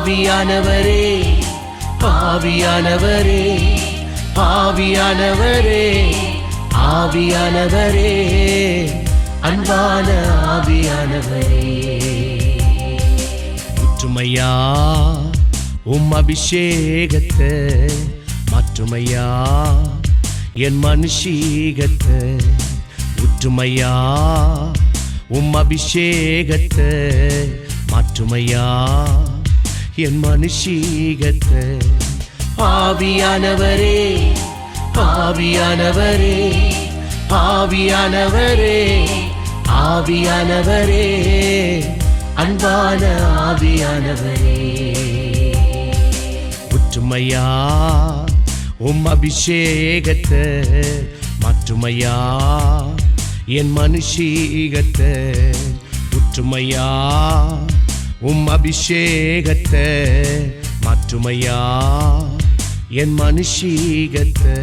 ஆவியானவரே ஆவியானவரே ஆவியானவரே ஆவியானவரே அன்பான ஆவியானவரே ஊற்றுமையா அபிஷேகத்தை மாற்றுமையா என் மனுஷீகத்தை ஊற்றுமையா அபிஷேகத்தை மாற்றுமையா என் மனுஷீகத்தை ஆவியானவரே ஆவியானவரே ஆவியானவரே ஆவியானவரே அன்பான ஆவியானவரே ஊற்றுமையா அபிஷேகத்தை மாற்றுமையா என் மனுஷீகத்தை ஊற்றுமையா அபிஷேகத்தை மாற்றுமையா என் மனுஷீகத்தை